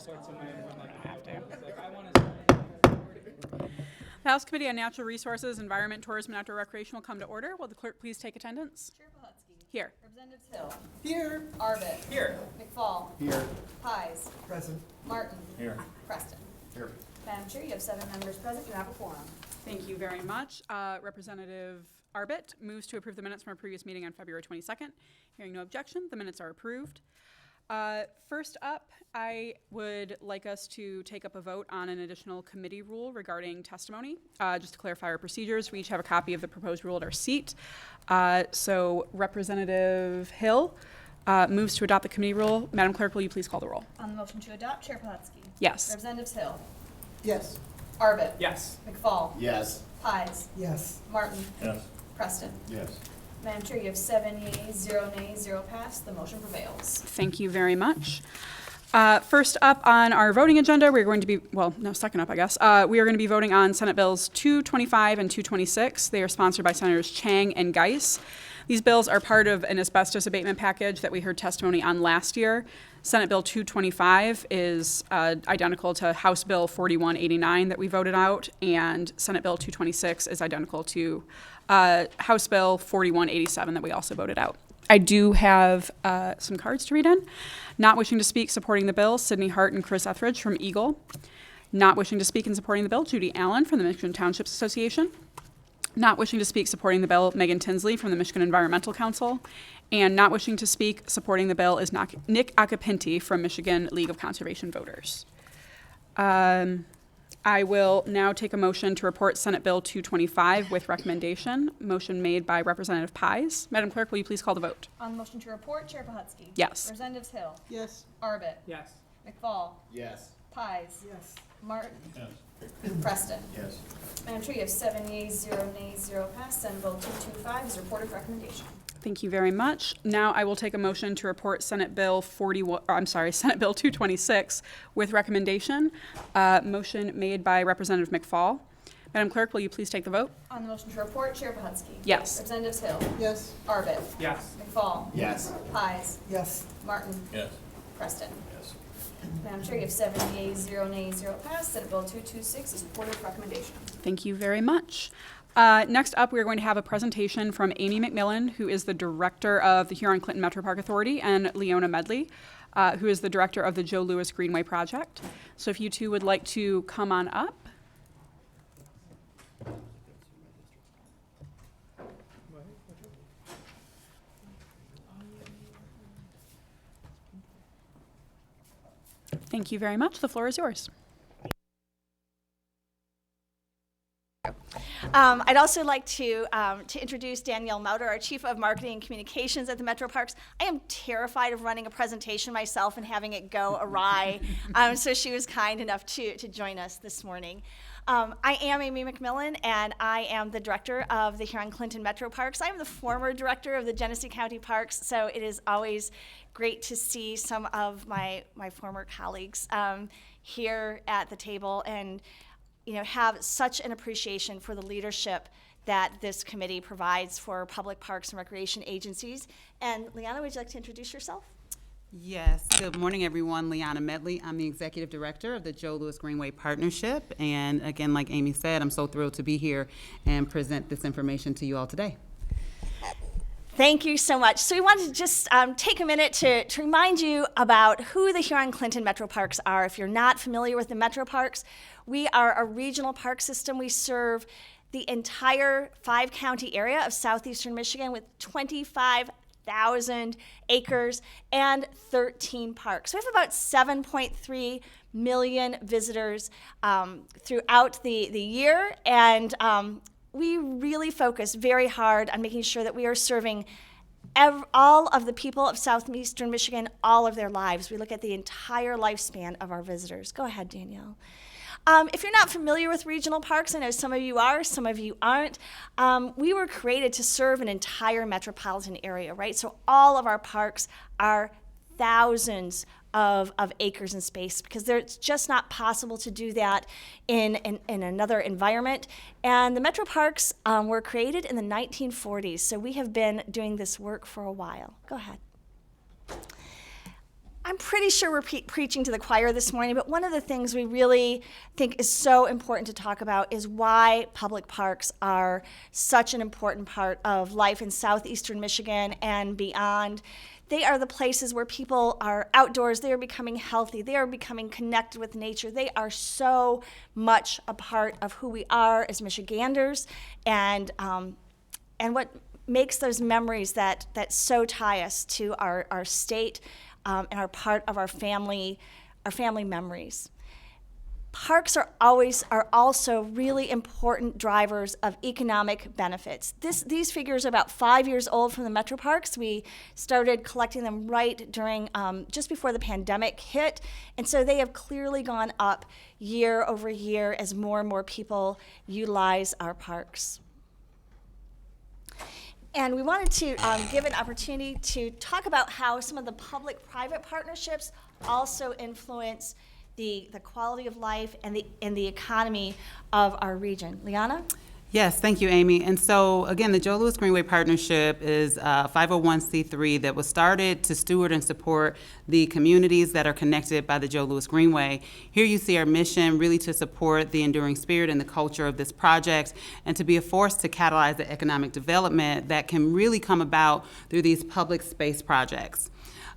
sorts of my I have to. I want to. The House Committee on Natural Resources, Environment, Tourism, and Outdoor Recreation will come to order. Will the clerk please take attendance? Chair Pohutsky. Here. Representatives Hill. Here. Arbit. Here. McFall. Here. Pies. Present. Martin. Here. Preston. Here. Madam Chair, you have 7 members present. You have a quorum. Thank you very much. Representative Arbit moves to approve the minutes from our previous meeting on February 22nd. Hearing no objection, the minutes are approved. First up, I would like us to take up a vote on an additional committee rule regarding testimony. Just to clarify our procedures, we each have a copy of the proposed rule at our seat. So Representative Hill moves to adopt the committee rule. Madam Clerk, will you please call the roll? On the motion to adopt, Chair Pohutsky. Yes. Representatives Hill. Yes. Arbit. Yes. McFall. Yes. Pies. Yes. Martin. Yes. Preston. Yes. Madam Chair, you have 7 yeas, 0 nays, 0 pass. The motion prevails. Thank you very much. First up on our voting agenda, we're going to be, well, no, second up, I guess. We are going to be voting on Senate Bills 225 and 226. They are sponsored by Senators Chang and Geiss. These bills are part of an asbestos abatement package that we heard testimony on last year. Senate Bill 225 is identical to House Bill 4189 that we voted out, and Senate Bill 226 is identical to House Bill 4187 that we also voted out. I do have some cards to read in. Not wishing to speak, supporting the bill, Sydney Hart and Chris Etheridge from Eagle. Not wishing to speak and supporting the bill, Judy Allen from the Michigan Townships Association. Not wishing to speak, supporting the bill, Megan Tinsley from the Michigan Environmental Council. And not wishing to speak, supporting the bill is Nick Acapinti from Michigan League of Conservation Voters. I will now take a motion to report Senate Bill 225 with recommendation. Motion made by Representative Pies. Madam Clerk, will you please call the vote? On the motion to report, Chair Pohutsky. Yes. Representatives Hill. Yes. Arbit. Yes. McFall. Yes. Pies. Yes. Martin. Yes. Preston. Yes. Madam Chair, you have 7 yeas, 0 nays, 0 pass. Senate Bill 225 is reported for recommendation. Thank you very much. Now I will take a motion to report Senate Bill 226 with recommendation. Motion made by Representative McFall. Madam Clerk, will you please take the vote? On the motion to report, Chair Pohutsky. Yes. Representatives Hill. Yes. Arbit. Yes. McFall. Yes. Pies. Yes. Martin. Yes. Preston. Yes. Madam Chair, you have 7 yeas, 0 nays, 0 pass. Senate Bill 226 is reported for recommendation. Thank you very much. Next up, we're going to have a presentation from Amy McMillan, who is the director of the Huron Clinton Metropark Authority, and Leona Medley, who is the director of the Joe Louis Greenway Project. So if you two would like to come on up. Thank you very much. The floor is yours. I'd also like to introduce Danielle Mauder, our Chief of Marketing and Communications at the Metroparks. I am terrified of running a presentation myself and having it go awry, so she was kind enough to join us this morning. I am Amy McMillan, and I am the director of the Huron Clinton Metroparks. I am the former director of the Genesee County Parks, so it is always great to see some of my former colleagues here at the table and have such an appreciation for the leadership that this committee provides for public parks and recreation agencies. And Leona, would you like to introduce yourself? Yes. Good morning, everyone. Leona Medley. I'm the Executive Director of the Joe Louis Greenway Partnership. And again, like Amy said, I'm so thrilled to be here and present this information to you all today. Thank you so much. So we wanted to just take a minute to remind you about who the Huron Clinton Metroparks are. If you're not familiar with the Metroparks, we are a regional park system. We serve the entire 5-county area of southeastern Michigan with 25,000 acres and 13 parks. So we have about 7.3 million visitors throughout the year, and we really focus very hard on making sure that we are serving all of the people of southeastern Michigan all of their lives. We look at the entire lifespan of our visitors. Go ahead, Danielle. If you're not familiar with regional parks, I know some of you are, some of you aren't. We were created to serve an entire metropolitan area, right? So all of our parks are thousands of acres in space because it's just not possible to do that in another environment. And the Metroparks were created in the 1940s, so we have been doing this work for a while. Go ahead. I'm pretty sure we're preaching to the choir this morning, but one of the things we really think is so important to talk about is why public parks are such an important part of life in southeastern Michigan and beyond. They are the places where people are outdoors, they are becoming healthy, they are becoming connected with nature. They are so much a part of who we are as Michiganders, and what makes those memories that so tie us to our state and are part of our family memories. Parks are also really important drivers of economic benefits. These figures are about 5 years old from the Metroparks. We started collecting them right during just before the pandemic hit, and so they have clearly gone up year over year as more and more people utilize our parks. And we wanted to give an opportunity to talk about how some of the public-private partnerships also influence the quality of life and the economy of our region. Liana? Yes, thank you, Amy. And so, again, the Joe Louis Greenway Partnership is a 501c3 that was started to steward and support the communities that are connected by the Joe Louis Greenway. Here you see our mission really to support the enduring spirit and the culture of this project and to be a force to catalyze the economic development that can really come about through these public space projects.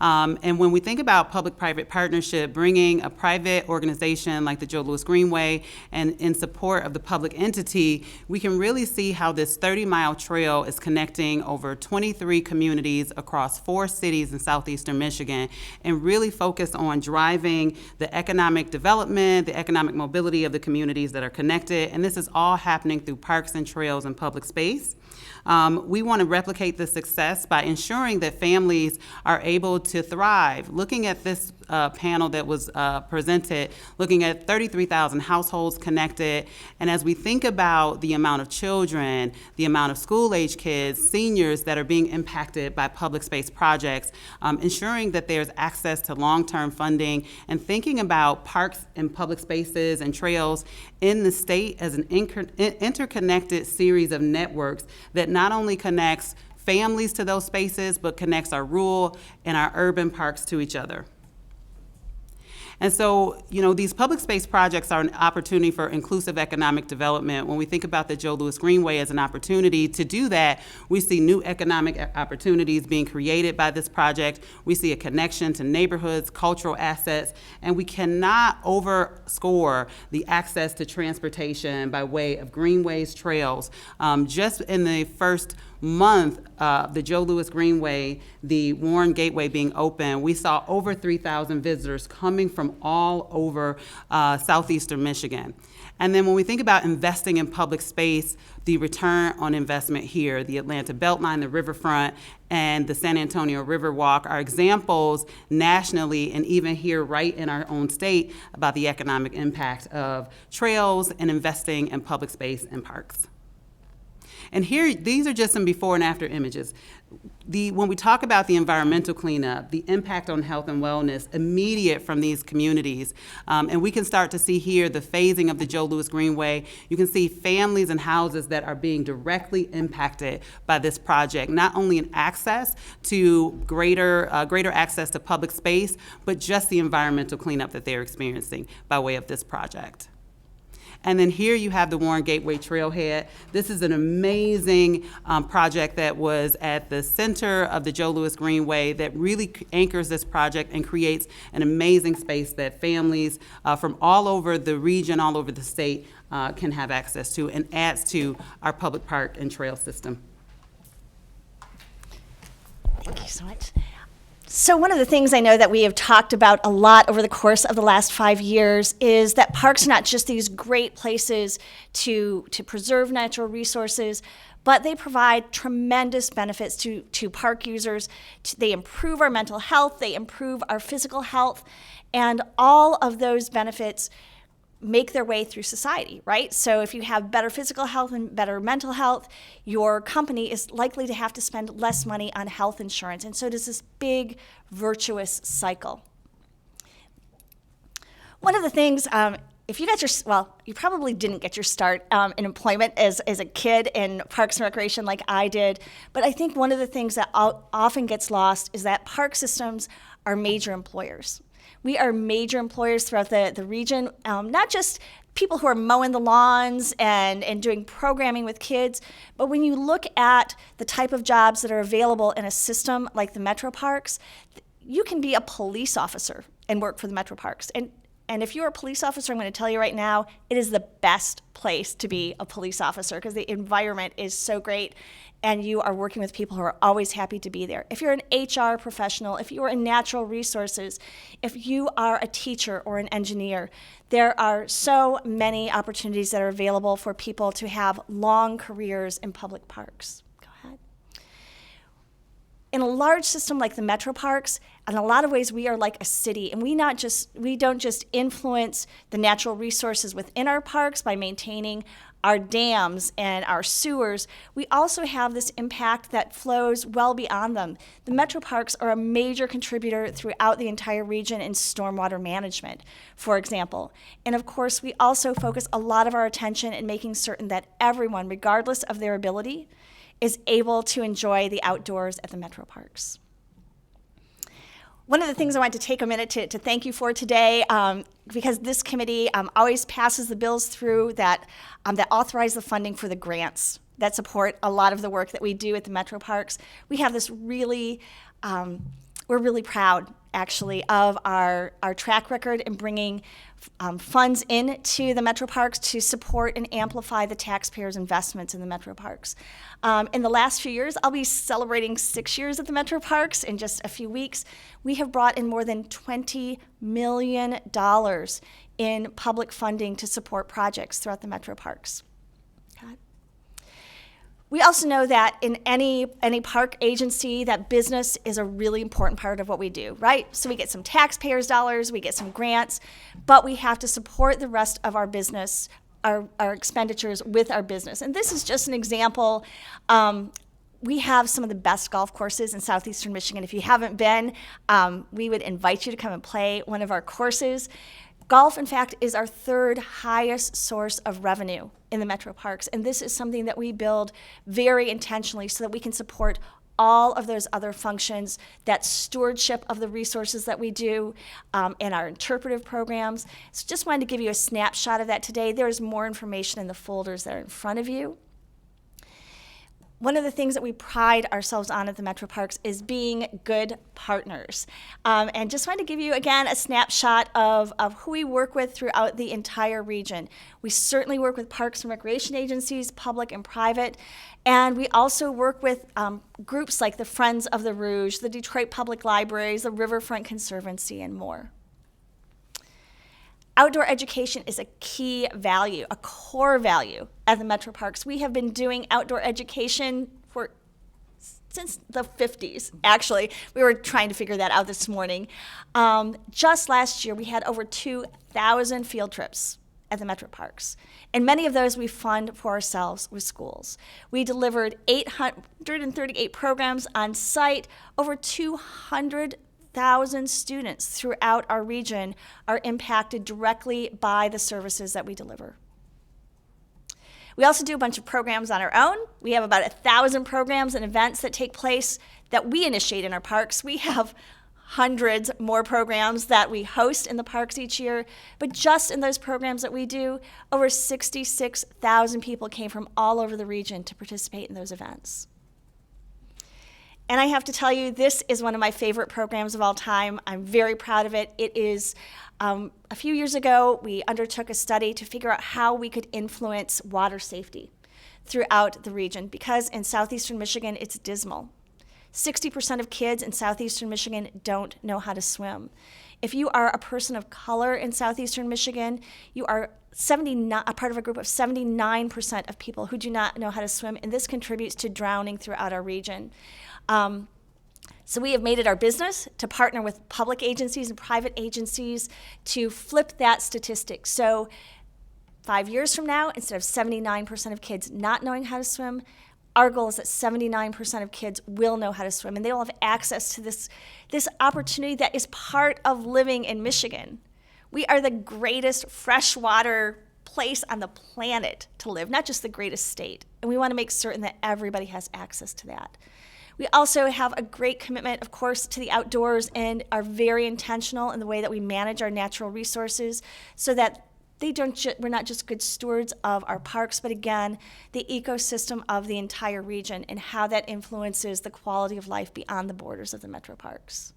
And when we think about public-private partnership, bringing a private organization like the Joe Louis Greenway and in support of the public entity, we can really see how this 30-mile trail is connecting over 23 communities across 4 cities in southeastern Michigan and really focus on driving the economic development, the economic mobility of the communities that are connected. And this is all happening through parks and trails and public space. We want to replicate the success by ensuring that families are able to thrive. Looking at this panel that was presented, looking at 33,000 households connected, and as we think about the amount of children, the amount of school-age kids, seniors that are being impacted by public space projects, ensuring that there's access to long-term funding, and thinking about parks and public spaces and trails in the state as an interconnected series of networks that not only connects families to those spaces, but connects our rural and our urban parks to each other. And so, these public space projects are an opportunity for inclusive economic development. When we think about the Joe Louis Greenway as an opportunity to do that, we see new economic opportunities being created by this project. We see a connection to neighborhoods, cultural assets, and we cannot overscore the access to transportation by way of greenways, trails. Just in the first month, the Joe Louis Greenway, the Warren Gateway being open, we saw over 3,000 visitors coming from all over southeastern Michigan. And then when we think about investing in public space, the return on investment here, the Atlanta Beltline, the riverfront, and the San Antonio Riverwalk are examples nationally and even here right in our own state about the economic impact of trails and investing in public space and parks. And here, these are just some before and after images. When we talk about the environmental cleanup, the impact on health and wellness, immediate from these communities, and we can start to see here the phasing of the Joe Louis Greenway. You can see families and houses that are being directly impacted by this project, not only in access to greater access to public space, but just the environmental cleanup that they're experiencing by way of this project. And then here you have the Warren Gateway Trailhead. This is an amazing project that was at the center of the Joe Louis Greenway that really anchors this project and creates an amazing space that families from all over the region, all over the state can have access to and adds to our public park and trail system. Thank you so much. So one of the things I know that we have talked about a lot over the course of the last 5 years is that parks are not just these great places to preserve natural resources, but they provide tremendous benefits to park users. They improve our mental health, they improve our physical health, and all of those benefits make their way through society, right? So if you have better physical health and better mental health, your company is likely to have to spend less money on health insurance. And so does this big virtuous cycle. One of the things if you got your, well, you probably didn't get your start in employment as a kid in Parks and Recreation like I did, but I think one of the things that often gets lost is that park systems are major employers. We are major employers throughout the region, not just people who are mowing the lawns and doing programming with kids, but when you look at the type of jobs that are available in a system like the Metroparks, you can be a police officer and work for the Metroparks. And if you're a police officer, I'm going to tell you right now, it is the best place to be a police officer because the environment is so great and you are working with people who are always happy to be there. If you're an HR professional, if you are in natural resources, if you are a teacher or an engineer, there are so many opportunities that are available for people to have long careers in public parks. Go ahead. In a large system like the Metroparks, in a lot of ways, we are like a city, and we don't just influence the natural resources within our parks by maintaining our dams and our sewers. We also have this impact that flows well beyond them. The Metroparks are a major contributor throughout the entire region in stormwater management, for example. And of course, we also focus a lot of our attention in making certain that everyone, regardless of their ability, is able to enjoy the outdoors at the Metroparks. One of the things I want to take a minute to thank you for today, because this committee always passes the bills through that authorize the funding for the grants that support a lot of the work that we do at the Metroparks. We have this really, we're really proud, actually, of our track record in bringing funds into the Metroparks to support and amplify the taxpayers' investments in the Metroparks. In the last few years, I'll be celebrating 6 years at the Metroparks in just a few weeks. We have brought in more than $20 million in public funding to support projects throughout the Metroparks. We also know that in any park agency, that business is a really important part of what we do, right? So we get some taxpayers' dollars, we get some grants, but we have to support the rest of our business, our expenditures with our business. And this is just an example. We have some of the best golf courses in southeastern Michigan. If you haven't been, we would invite you to come and play one of our courses. Golf, in fact, is our third highest source of revenue in the Metroparks, and this is something that we build very intentionally so that we can support all of those other functions, that stewardship of the resources that we do, and our interpretive programs. So just wanted to give you a snapshot of that today. There's more information in the folders that are in front of you. One of the things that we pride ourselves on at the Metroparks is being good partners. And just wanted to give you, again, a snapshot of who we work with throughout the entire region. We certainly work with parks and recreation agencies, public and private, and we also work with groups like the Friends of the Rouge, the Detroit Public Libraries, the Riverfront Conservancy, and more. Outdoor education is a key value, a core value at the Metroparks. We have been doing outdoor education since the 50s, actually. We were trying to figure that out this morning. Just last year, we had over 2,000 field trips at the Metroparks, and many of those we fund for ourselves with schools. We delivered 838 programs on site. Over 200,000 students throughout our region are impacted directly by the services that we deliver. We also do a bunch of programs on our own. We have about 1,000 programs and events that take place that we initiate in our parks. We have hundreds more programs that we host in the parks each year, but just in those programs that we do, over 66,000 people came from all over the region to participate in those events. And I have to tell you, this is one of my favorite programs of all time. I'm very proud of it. It is, a few years ago, we undertook a study to figure out how we could influence water safety throughout the region, because in southeastern Michigan, it's dismal. 60% of kids in southeastern Michigan don't know how to swim. If you are a person of color in southeastern Michigan, you are a part of a group of 79% of people who do not know how to swim, and this contributes to drowning throughout our region. So we have made it our business to partner with public agencies and private agencies to flip that statistic. So 5 years from now, instead of 79% of kids not knowing how to swim, our goal is that 79% of kids will know how to swim, and they will have access to this opportunity that is part of living in Michigan. We are the greatest freshwater place on the planet to live, not just the greatest state. And we want to make certain that everybody has access to that. We also have a great commitment, of course, to the outdoors and are very intentional in the way that we manage our natural resources so that we're not just good stewards of our parks, but again, the ecosystem of the entire region and how that influences the quality of life beyond the borders of the metro parks.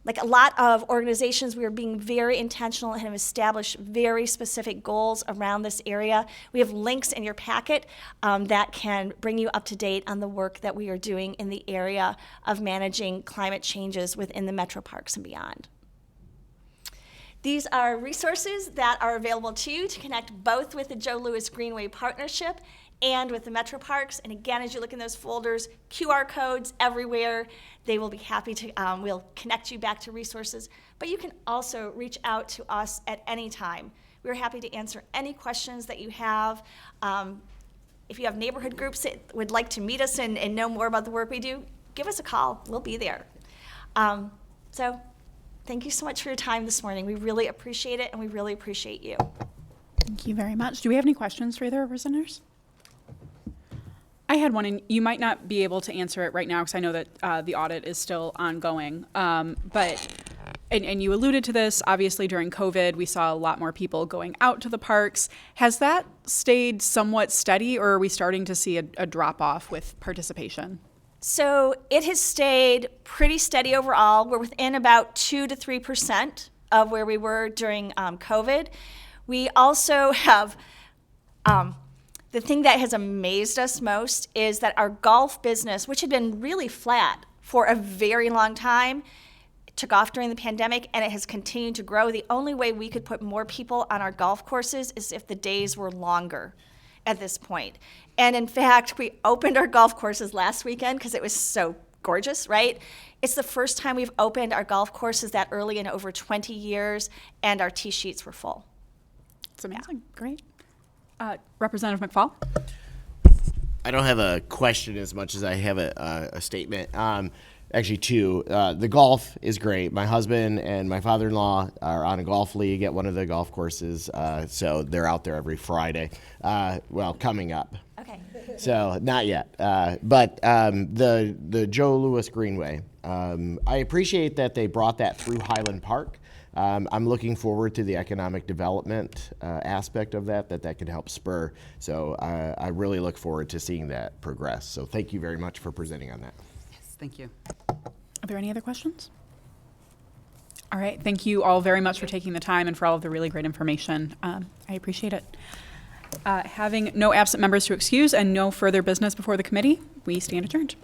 Like a lot of organizations, we are being very intentional and have established very specific goals around this area. We have links in your packet that can bring you up to date on the work that we are doing in the area of managing climate changes within the metro parks and beyond. These are resources that are available to you to connect both with the Joe Louis Greenway Partnership and with the Metro Parks. And again, as you look in those folders, QR codes everywhere. They will be happy to, we'll connect you back to resources. But you can also reach out to us at any time. We're happy to answer any questions that you have. If you have neighborhood groups that would like to meet us and know more about the work we do, give us a call. We'll be there. So thank you so much for your time this morning. We really appreciate it, and we really appreciate you. Thank you very much. Do we have any questions for either of our presenters? I had one, and you might not be able to answer it right now because I know that the audit is still ongoing. But you alluded to this, obviously during COVID, we saw a lot more people going out to the parks. Has that stayed somewhat steady, or are we starting to see a drop-off with participation? So it has stayed pretty steady overall. We're within about 2 to 3% of where we were during COVID. We also have, the thing that has amazed us most is that our golf business, which had been really flat for a very long time, took off during the pandemic and it has continued to grow. The only way we could put more people on our golf courses is if the days were longer at this point. And in fact, we opened our golf courses last weekend because it was so gorgeous, right? It's the first time we've opened our golf courses that early in over 20 years, and our tee sheets were full. It's amazing. Great. Representative McFall? I don't have a question as much as I have a statement. Actually, two. The golf is great. My husband and my father-in-law are on a golf league at one of the golf courses, so they're out there every Friday. Well, coming up. Okay. So not yet. But the Joe Louis Greenway, I appreciate that they brought that through Highland Park. I'm looking forward to the economic development aspect of that could help spur. So I really look forward to seeing that progress. So thank you very much for presenting on that. Yes, thank you. Are there any other questions? All right. Thank you all very much for taking the time and for all of the really great information. I appreciate it. Having no absent members to excuse and no further business before the committee, we stand adjourned.